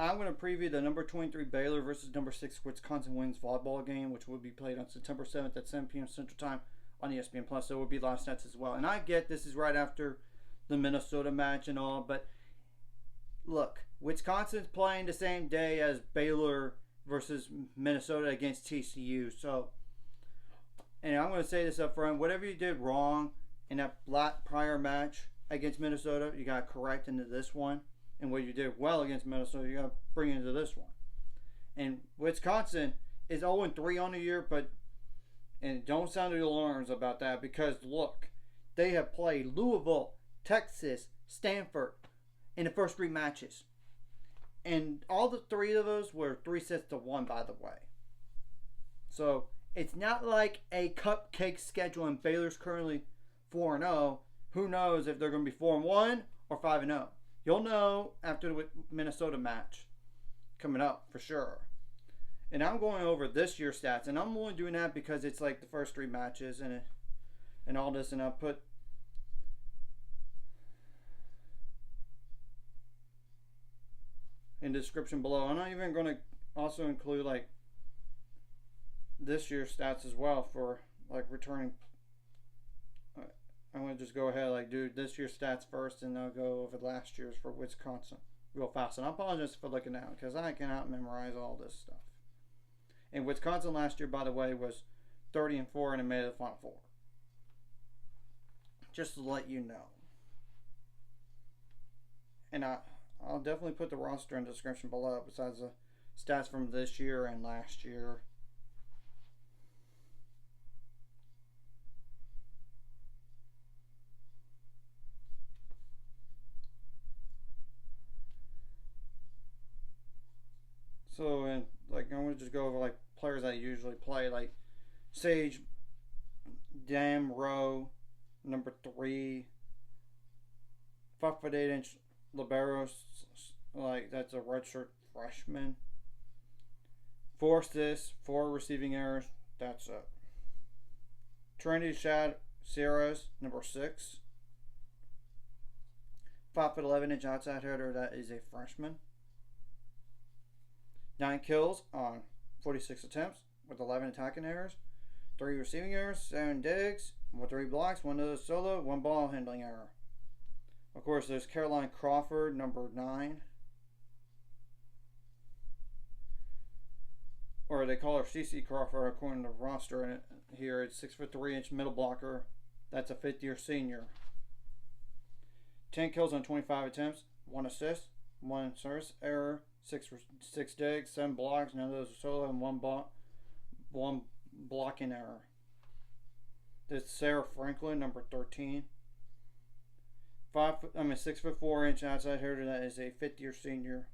I'm going to preview the number 23 Baylor versus number 6 Wisconsin Wings volleyball game, which will be played on September 7th at 7 p.m. Central Time on ESPN Plus. So it will be live stats as well. And I get this is right after the Minnesota match and all, but look, Wisconsin's playing the same day as Baylor versus Minnesota against TCU. So, and I'm going to say this up front, whatever you did wrong in that prior match against Minnesota, you got to correct into this one. And what you did well against Minnesota, you got to bring into this one. And Wisconsin is 0-3 on the year, but and don't sound the alarms about that, because look, they have played Louisville, Texas, Stanford in the first 3 matches. And all the 3 of those were 3-1, by the way. So it's not like a cupcake schedule, and Baylor's currently 4-0. Who knows if they're going to be 4-1 or 5-0. You'll know after the Minnesota match coming up for sure. And I'm going over this year's stats, and I'm only doing that because it's like the first 3 matches and all this, and I'll put in the description below. I'm not even going to also include like this year's stats as well for like returning. I'm going to just go ahead like do this year's stats first, and I'll go over last year's for Wisconsin real fast. And I apologize for looking down because I cannot memorize all this stuff. And Wisconsin last year, by the way, was 30-4 and it made the Final Four. Just to let you know. And I'll definitely put the roster in the description below, besides the stats from this year and last year. So, and like I'm gonna just go over like players I usually play, like Sage Dam Rowe, number 3, 5'8" libero, like that's a redshirt freshman. 4 assists, 4 receiving errors. That's it. Trinity Sierras, number 6, 5'11" outside hitter. That is a freshman. 9 kills on 46 attempts with 11 attacking errors, 3 receiving errors, 7 digs, 3 blocks, 1 solo, 1 ball handling error. Of course, there's Caroline Crawford, number 9. Or they call her CC Crawford according to the roster here. It's 6'3" middle blocker. That's a 5th-year senior. 10 kills on 25 attempts, 1 assist, 1 service error, 6 digs, 7 blocks, none of those are solo, and 1 blocking error. This is Sarah Franklin, number 13. 6'4" outside hitter. That is a 5th-year senior.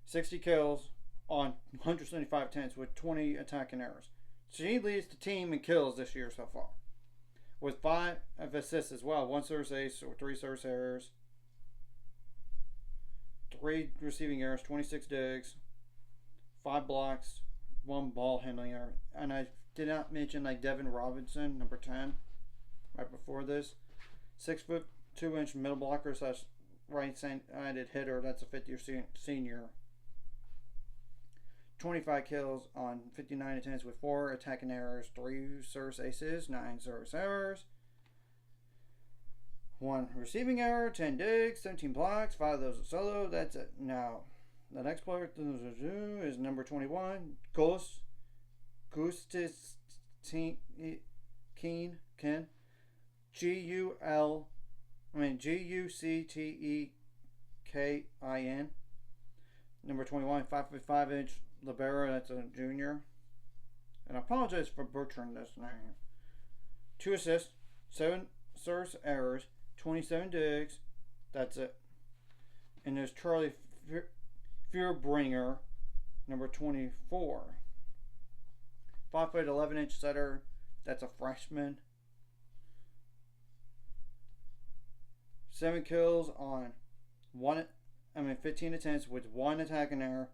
60 kills on 175 attempts with 20 attacking errors. She leads the team in kills this year so far, with 5 assists as well. 1 service ace or 3 service errors. 3 receiving errors, 26 digs, 5 blocks, 1 ball handling error. And I did not mention like Devin Robinson, number 10, right before this. 6'2" middle blocker slash right-handed hitter. That's a 5th-year senior. 25 kills on 59 attempts with 4 attacking errors, 3 service aces, 9 service errors. 1 receiving error, 10 digs, 17 blocks, 5 of those are solo. That's it. Now, the next player is number 21, Gustis Ken. Guctekin. Number 21, 5'5" libero. That's a junior. And I apologize for butchering this name. 2 assists, 7 service errors, 27 digs. That's it. And there's Charlie Fearbringer, number 24. 5'11" setter. That's a freshman. 7 kills on 15 attempts with 1 attacking error.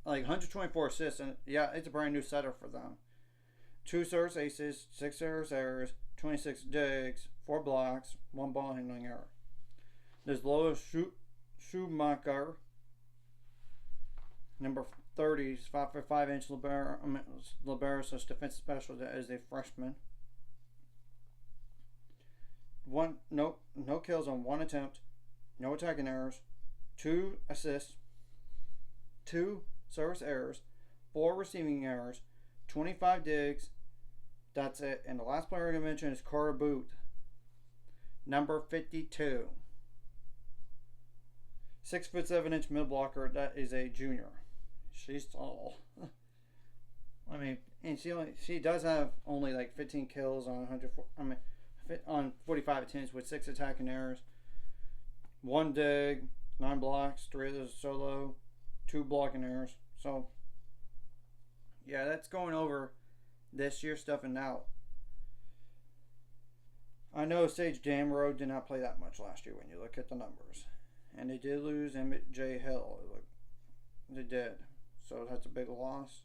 Like 124 assists, and yeah, it's a brand new setter for them. 2 service aces, 6 service errors, 26 digs, 4 blocks, 1 ball handling error. There's Lola Schumacher, Number 30 is 5'5" libero, so defensive special as a freshman. No kills on 1 attempt, no attacking errors, 2 assists, 2 service errors, 4 receiving errors, 25 digs. That's it. And the last player I'm going to mention is Carter Booth, number 52. 6'7" mid blocker. That is a junior. She's tall. I mean, and she does have only like 15 kills on 104. On 45 attempts with 6 attacking errors, 1 dig, 9 blocks, 3 of those solo, 2 blocking errors. So, yeah, that's going over this year's stuff. And now, I know Sage Damrow did not play that much last year when you look at the numbers. And they did lose Emmett J. Hill. They did. So that's a big loss.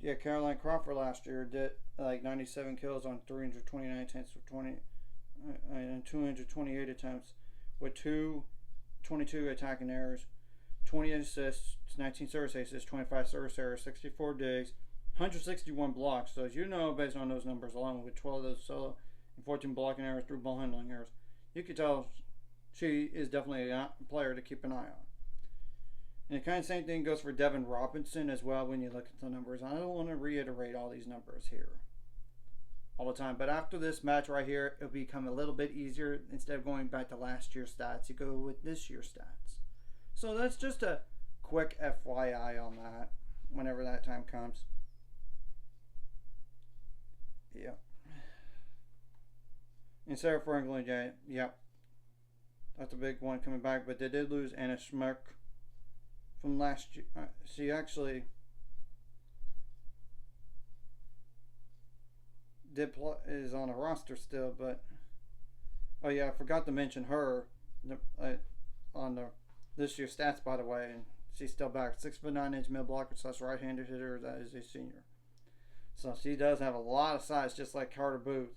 Yeah, Caroline Crawford last year did like 97 kills on 329 attempts with 228 attempts with 22 attacking errors, 20 assists, 19 service aces, 25 service errors, 64 digs, 161 blocks. So as you know, based on those numbers alone, with 12 of those solo and 14 blocking errors, 3 ball handling errors, you can tell she is definitely a player to keep an eye on. And the kind of same thing goes for Devin Robinson as well when you look at the numbers. I don't want to reiterate all these numbers here all the time. But after this match right here, it'll become a little bit easier. Instead of going back to last year's stats, you go with this year's stats. So that's just a quick FYI on that whenever that time comes. Yeah. And Sarah Franklin, yeah. That's a big one coming back. But they did lose Anna Schmuck from last year. She actually is on a roster still, but oh yeah, I forgot to mention her on this year's stats, by the way, and she's still back. 6'9" mid blocker / right-handed hitter. That is a senior, so she does have a lot of size, just like Carter Booth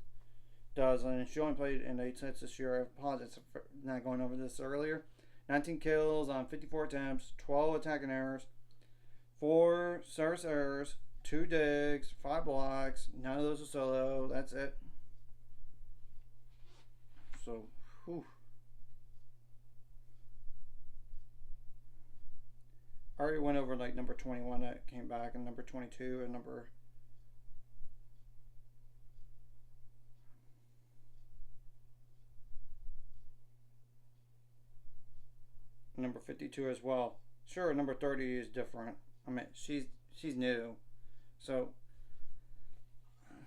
does, and she only played in 8 sets this year. I apologize for not going over this earlier. 19 kills on 54 attempts, 12 attacking errors, 4 service errors, 2 digs, 5 blocks. None of those are solo. That's it. So, whew. I already went over like number 21 that came back, and number 22, and number 52 as well. Sure, number 30 is different. I mean, she's new. So,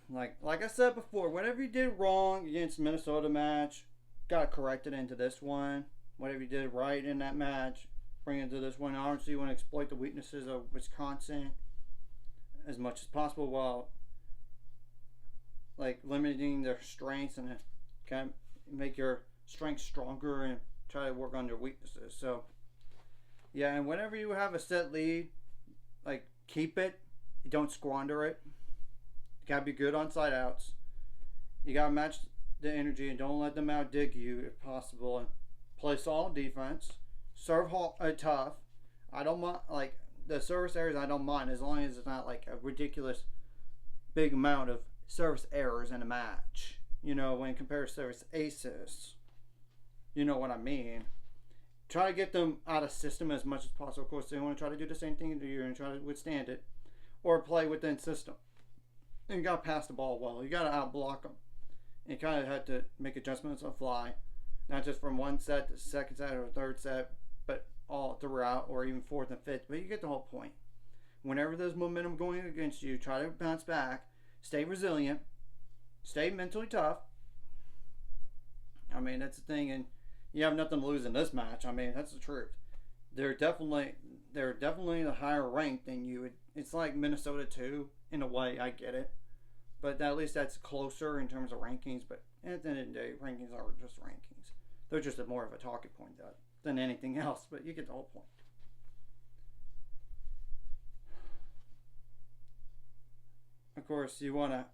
like I said before, whatever you did wrong against the Minnesota match, got corrected into this one. Whatever you did right in that match, bring it to this one. Obviously, you want to exploit the weaknesses of Wisconsin as much as possible while like limiting their strengths, and kind of make your strengths stronger and try to work on your weaknesses. So, yeah, and whenever you have a set lead, like, keep it. You don't squander it. You gotta be good on side outs. You gotta match the energy and don't let them outdig you if possible. And play solid defense. Serve tough. I don't mind, like, the service errors I don't mind as long as it's not like a ridiculous big amount of service errors in a match. You know, when compared to service aces. You know what I mean. Try to get them out of system as much as possible. Of course, they want to try to do the same thing to you and try to withstand it. Or play within system. And you got to pass the ball well. You got to outblock them. And you kind of had to make adjustments on the fly. Not just from one set to second set or third set, but all throughout, or even fourth and fifth. But you get the whole point. Whenever there's momentum going against you, try to bounce back. Stay resilient. Stay mentally tough. I mean, that's the thing. And you have nothing to lose in this match. I mean, that's the truth. They're definitely the higher ranked than you would. It's like Minnesota too, in a way. I get it, but at least that's closer in terms of rankings. But at the end of the day, rankings are just rankings. They're just more of a talking point than anything else. But you get the whole point. Of course, you want to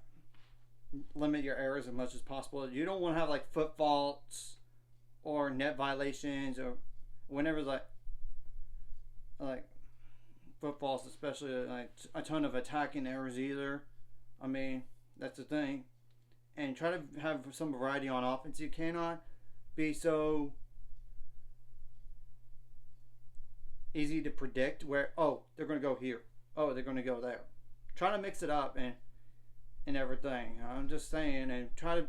limit your errors as much as possible. You don't want to have like foot faults or net violations, or whenever like footballs, especially like a ton of attacking errors either. I mean, that's the thing. And try to have some variety on offense. You cannot be so easy to predict where, oh, they're going to go here, oh, they're going to go there. Try to mix it up and everything. I'm just saying, and try to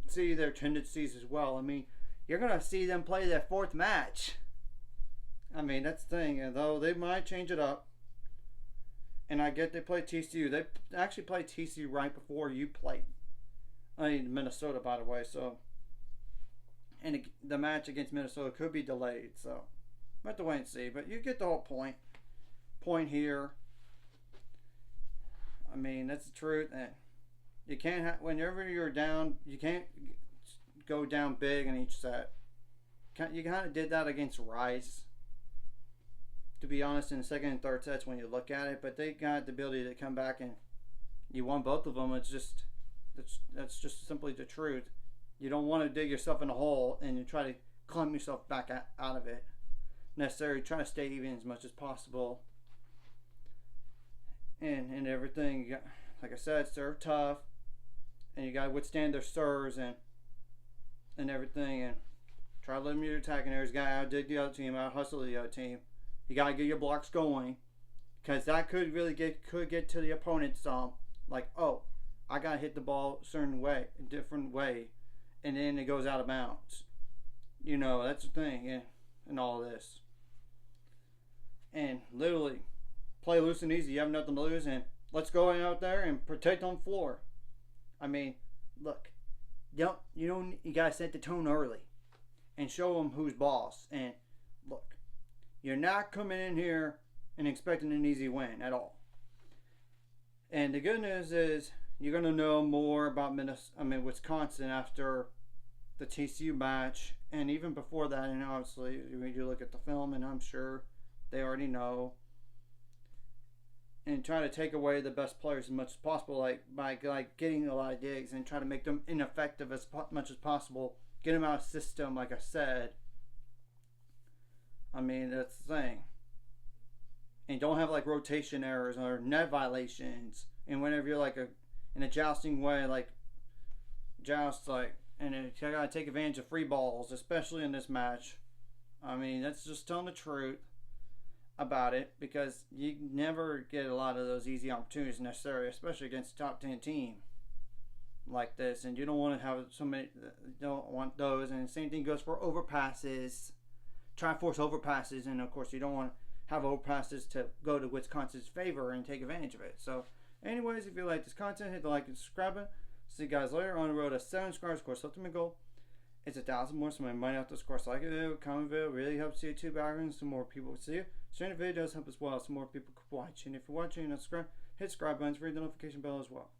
see their tendencies as well. I mean, you're going to see them play their fourth match. I mean, that's the thing. And though they might change it up, and I get they play TCU. They actually played TCU right before you played. I mean, Minnesota, by the way. So, and the match against Minnesota could be delayed. So, we have to wait and see. But you get the whole point here. I mean, that's the truth. And you can't whenever you're down, you can't go down big in each set. You kind of did that against Rice, to be honest, in the second and third sets when you look at it. But they got the ability to come back and you won both of them. It's just that's just simply the truth. You don't want to dig yourself in a hole and you try to climb yourself back out of it. Necessarily try to stay even as much as possible. And everything, you got, like I said, serve tough, and you got to withstand their serves and everything, and try to limit your attacking areas. You got to out-dig the other team, out-hustle the other team. You got to get your blocks going, because that could really get to the opponent some. Like, oh, I got to hit the ball a certain way, a different way, and then it goes out of bounds. You know, that's the thing in all this. And literally, play loose and easy. You have nothing to lose, and let's go out there and protect on the floor. I mean, look, you gotta set the tone early and show them who's boss. And look, you're not coming in here and expecting an easy win at all. And the good news is you're gonna know more about Wisconsin after the TCU match, and even before that. And obviously, when you look at the film, and I'm sure they already know. And try to take away the best players as much as possible, by getting a lot of digs and try to make them ineffective as much as possible. Get them out of the system, like I said. I mean, that's the thing. And don't have rotation errors or net violations. And whenever you're in a jousting way, and you gotta take advantage of free balls, especially in this match. I mean, that's just telling the truth about it, because you never get a lot of those easy opportunities necessarily, especially against a top 10 team like this, and you don't want to have so many. Don't want those. And the same thing goes for overpasses. Try to force overpasses, and of course you don't want to have overpasses to go to Wisconsin's favor and take advantage of it. So anyways, if you like this content, hit the like and subscribe button. See you guys later. On the road to 7 subscribers. Of course, ultimate goal is 1,000 more, so I might have to, of course, like it, comment video, really helps YouTube algorithm, so more people will see it. Sharing the video does help as well, so more people can watch. And if you're watching and subscribe, hit subscribe buttons, read the notification bell as well.